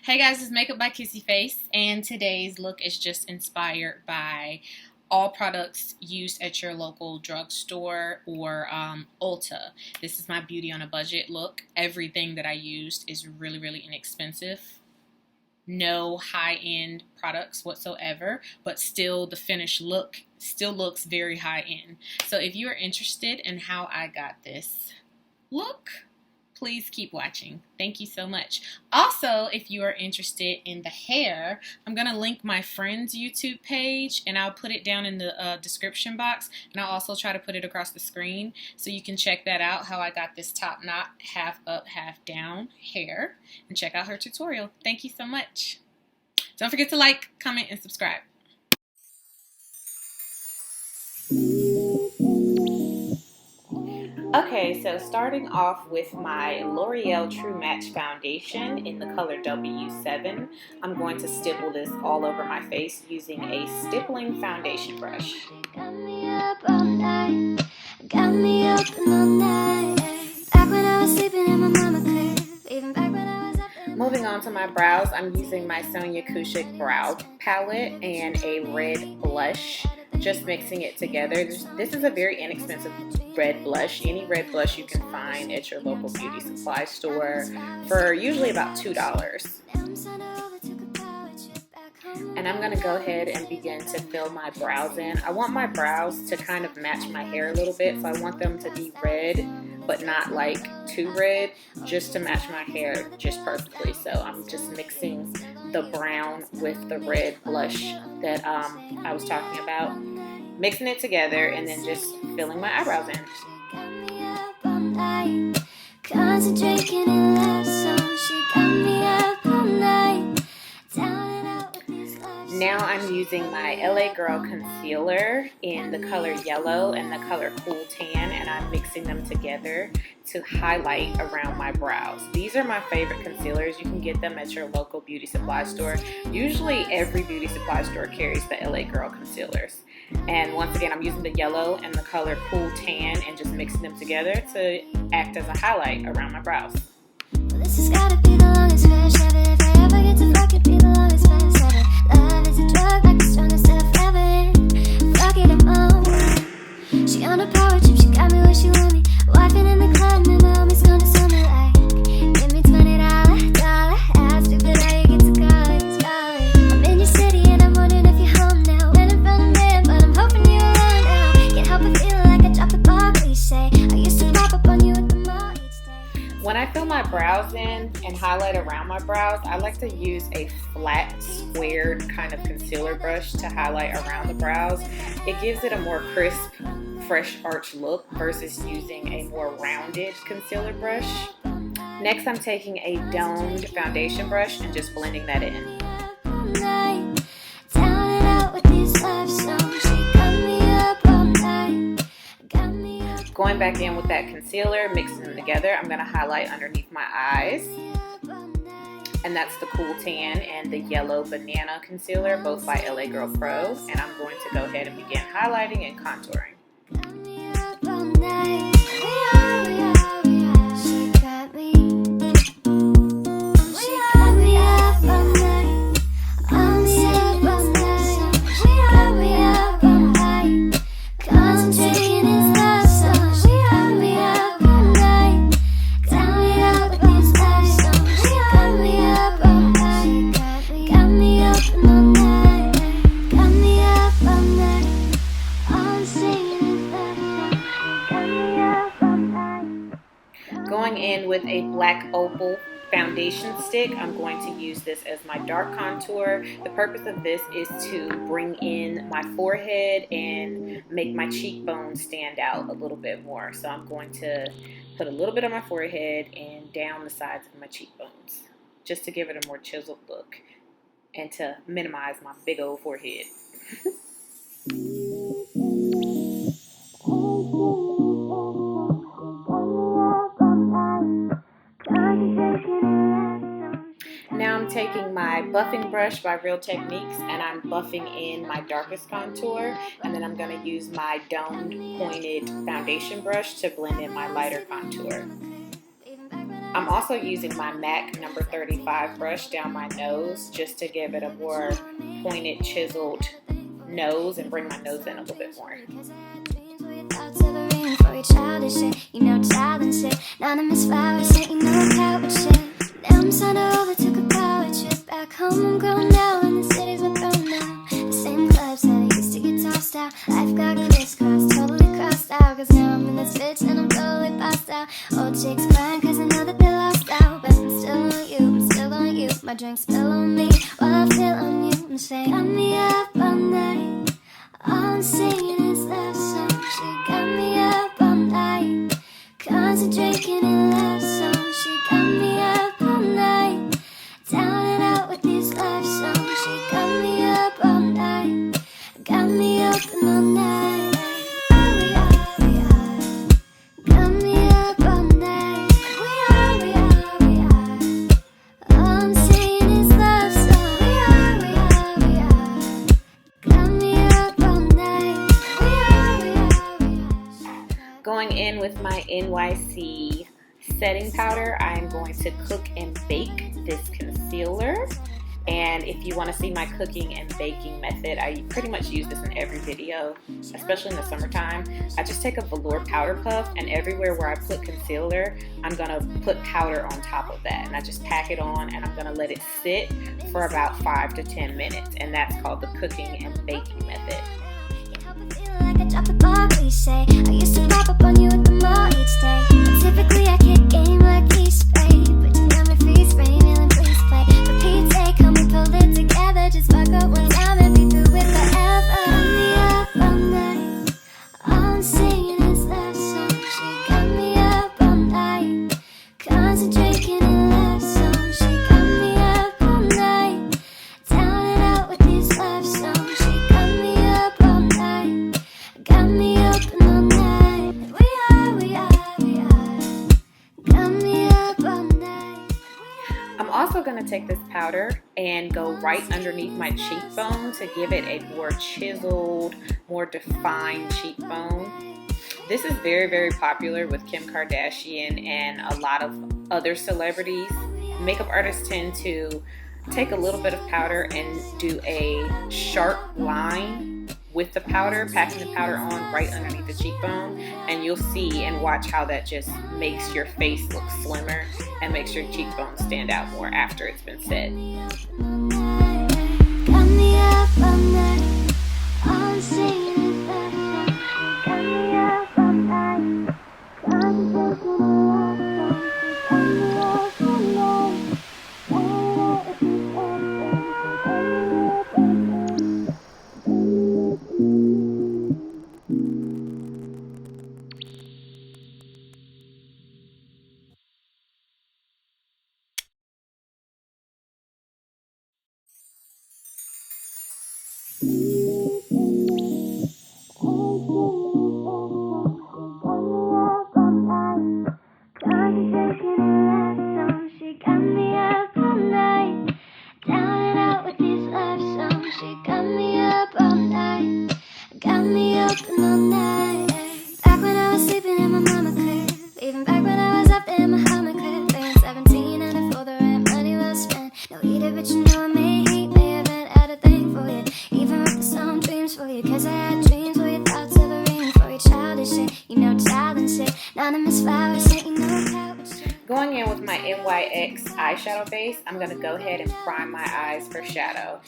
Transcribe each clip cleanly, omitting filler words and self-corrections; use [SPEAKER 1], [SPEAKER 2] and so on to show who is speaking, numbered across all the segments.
[SPEAKER 1] Hey guys, it's Makeup by Kissy Face, and today's look is just inspired by all products used at your local drugstore or ULTA. This is my beauty on a budget look. Everything that I used is really inexpensive. No high-end products whatsoever, but still the finished look still looks very high-end. So if you are interested in how I got this look, please keep watching. Thank you so much. Also, if you are interested in the hair, I'm going to link my friend's YouTube page and I'll put it down in the description box, and I'll also try to put it across the screen so you can check that out, how I got this top knot, half up, half down hair, and check out her tutorial. Thank you so much. Don't forget to like, comment, and subscribe. Okay, so starting off with my L'Oreal True Match Foundation in the color W7, I'm going to stipple this all over my face using a stippling foundation brush. Moving on to my brows, I'm using my SONIA KUSHAK brow palette and a red blush. Just mixing it together. This is a very inexpensive red blush. Any red blush you can find at your local beauty supply store for usually about $2. And I'm going to go ahead and begin to fill my brows in. I want my brows to kind of match my hair a little bit, so I want them to be red, but not like too red, just to match my hair just perfectly. So I'm just mixing the brown with the red blush that I was talking about, mixing it together, and then just filling my eyebrows in. Now I'm using my LA Girl concealer in the color yellow and the color cool tan, and I'm mixing them together to highlight around my brows. These are my favorite concealers. You can get them at your local beauty supply store. Usually every beauty supply store carries the LA Girl concealers. And once again, I'm using the yellow and the color cool tan and just mixing them together to act as a highlight around my brows. This has gotta be the longest flash ever. If I ever get to fuck it, be the longest flash ever. Love is a drug like the strongest I've ever. Fuck it, I'm on. She on a power trip, she got me where she want me. Walking in the club, my mom is gonna sell me like, give me $20, ask me, but I get to college. I'm in your city and I'm wondering if you're home now. Went in front of man, but I'm hoping you're around now. Can't help but feel like I dropped the ball cliche. I used to pop up on you at the mall each day. When I fill my brows in and highlight around my brows, I like to use a flat, squared kind of concealer brush to highlight around the brows. It gives it a more crisp, fresh arch look versus using a more rounded concealer brush. Next, I'm taking a domed foundation brush and just blending that in. Going back in with that concealer, mixing them together, I'm going to highlight underneath my eyes. And that's the Cool Tan and the Yellow Banana Concealer, both by LA Girl Pro. And I'm going to go ahead and begin highlighting and contouring. Going in with a black opal foundation stick, I'm going to use this as my dark contour. The purpose of this is to bring in my forehead and make my cheekbones stand out a little bit more. So I'm going to put a little bit on my forehead and down the sides of my cheekbones, just to give it a more chiseled look and to minimize my big old forehead. Now I'm taking my buffing brush by Real Techniques and I'm buffing in my darkest contour, and then I'm going to use my domed pointed foundation brush to blend in my lighter contour. I'm also using my MAC number 35 brush down my nose just to give it a more pointed, chiseled nose and bring my nose in a little bit more.
[SPEAKER 2] You know, child and shit. Anonymous flowers, shit, you know, coward shit. Now I'm signed over, took a power trip. Back home, I'm grown now, and the city's my throne now. The same clubs that I used to get tossed out. Life got crisscrossed, totally crossed out. Cause now I'm in this bitch and I'm totally passed out. Old chicks crying cause I know that they lost out. But I'm still on you, I'm still on you. My drink spill on me while I feel on you. And say, got me up all night. All I'm singing is love song. She got me up all night. Concentrating in love song. She got me up all night. Down and out with these love songs. She got me up all night. Got me open all night. Got me up all night. We are. All I'm saying is love song. We are. Got me up all night. We are.
[SPEAKER 1] Going in with my NYC setting powder, I am going to cook and bake this concealer. And if you want to see my cooking and baking method, I pretty much use this in every video, especially in the summertime. I just take a velour powder puff, and everywhere where I put concealer, I'm going to put powder on top of that. And I just pack it on, and I'm going to let it sit for about 5 to 10 minutes. And that's called the cooking and baking method.
[SPEAKER 2] Like a drop the bar cliche. I used to pop up on you at the mall each day. But typically I kick game like East Bay. But you got me freeze frame, feeling freeze play. For Pete's sake, come and pull it together. Just fuck up one time and be through it forever. Got me up all night. All I'm singing is love song. She got me up all night. Concentrating in love song. She got me up all night. Down and out with these love songs. She got me up all night. Got me open all night. We are. Got me up all night.
[SPEAKER 1] I'm also going to take this powder and go right underneath my cheekbone to give it a more chiseled, more defined cheekbone. This is very, very popular with Kim Kardashian and a lot of other celebrities. Makeup artists tend to take a little bit of powder and do a sharp line with the powder, packing the powder on right underneath the cheekbone, and you'll see and watch how that just makes your face look slimmer and makes your cheekbones stand out more after it's been set.
[SPEAKER 2] Got me up all night. All I'm singing is love song. Got me up all night. Concentrating on love song. Got me up all night. Down with these love songs. Got me up all night.
[SPEAKER 1] Going in with my NYX eyeshadow base, I'm going to go ahead and prime my eyes for shadow.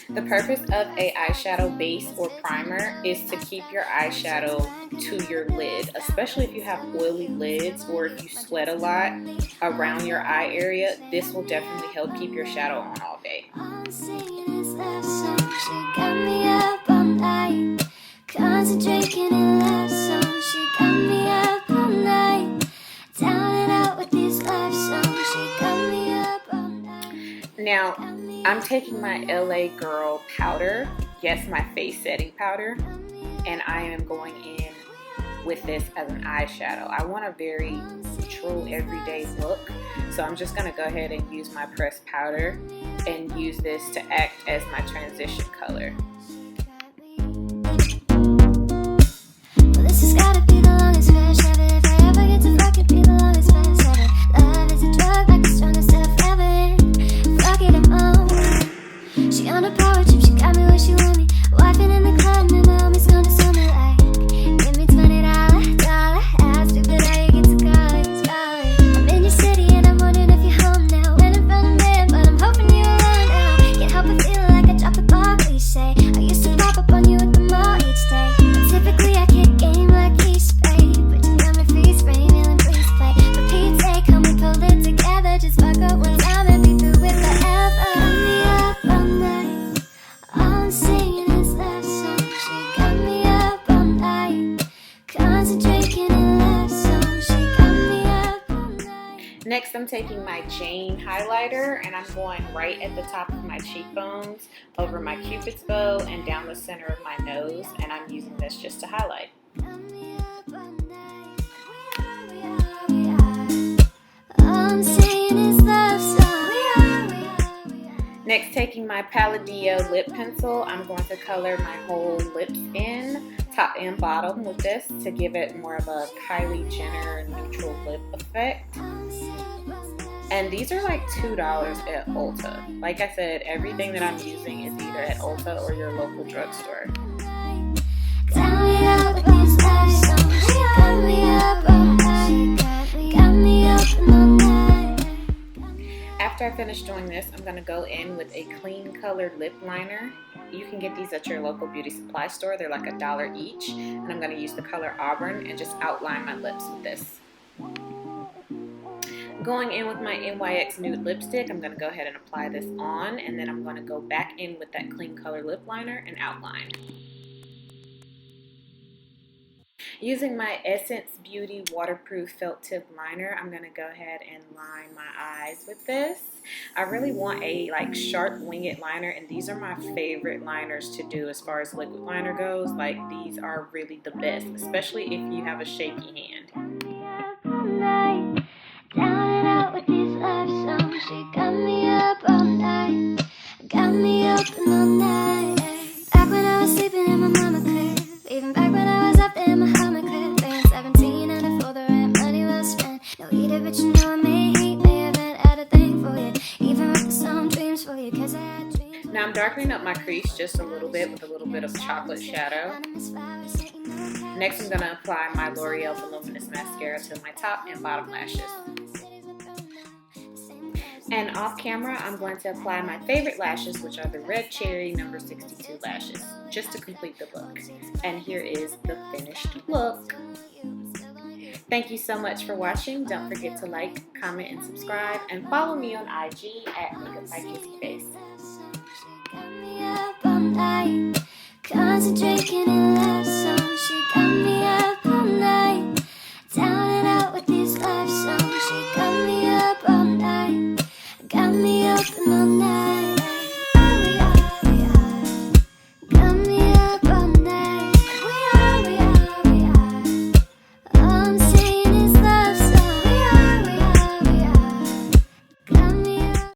[SPEAKER 1] The purpose of a eyeshadow base or primer is to keep your eyeshadow to your lid, especially if you have oily lids or if you sweat a lot around your eye area. This will definitely help keep your shadow on all day.
[SPEAKER 2] Concentrating in love song. She got me up all night. Down and out with these love songs. She got me up all night.
[SPEAKER 1] Now, I'm taking my LA Girl powder, yes, my face setting powder, and I am going in with this as an eyeshadow. I want a very neutral, everyday look, so I'm just going to go ahead and use my pressed powder and use this to act as my transition color.
[SPEAKER 2] This has gotta be the longest flash ever if I ever
[SPEAKER 1] Next, I'm taking my Jane highlighter and I'm going right at the top of my cheekbones, over my cupid's bow, and down the center of my nose, and I'm using this just to highlight. Next, taking my Palladio lip pencil, I'm going to color my whole lips in, top and bottom, with this to give it more of a Kylie Jenner neutral lip effect. And these are like $2 at Ulta. Like I said, everything that I'm using is either at Ulta or your local drugstore. After I finish doing this, I'm going to go in with a clean colored lip liner. You can get these at your local beauty supply store. They're like $1 each. And I'm going to use the color Auburn and just outline my lips with this. Going in with my NYX Nude lipstick, I'm going to go ahead and apply this on, and then I'm going to go back in with that clean color lip liner and outline. Using my Essence Beauty waterproof felt tip liner, I'm going to go ahead and line my eyes with this. I really want a like sharp winged liner, and these are my favorite liners to do as far as liquid liner goes. Like, these are really the best, especially if you have a shaky hand. She got me up all night, got me up all night. Back when I was sleeping in my mama crib, even back when I was up there in my Hummer crib, paying 17 and for the rent, money well spent. No eat it, but you know I may hate, may have had a thing for you, even wrote some dreams for you, 'cause I had dreams. Now I'm darkening up my crease just a little bit with a little bit of chocolate shadow. Next, I'm gonna apply my L'Oreal Voluminous Mascara to my top and bottom lashes. And off camera, I'm going to apply my favorite lashes, which are the Red Cherry number 62 lashes, just to complete the look. And here is the finished look. Thank you so much for watching. Don't forget to like, comment, and subscribe, and follow me on IG at Makeup by Kissy Face. Concentrating in love.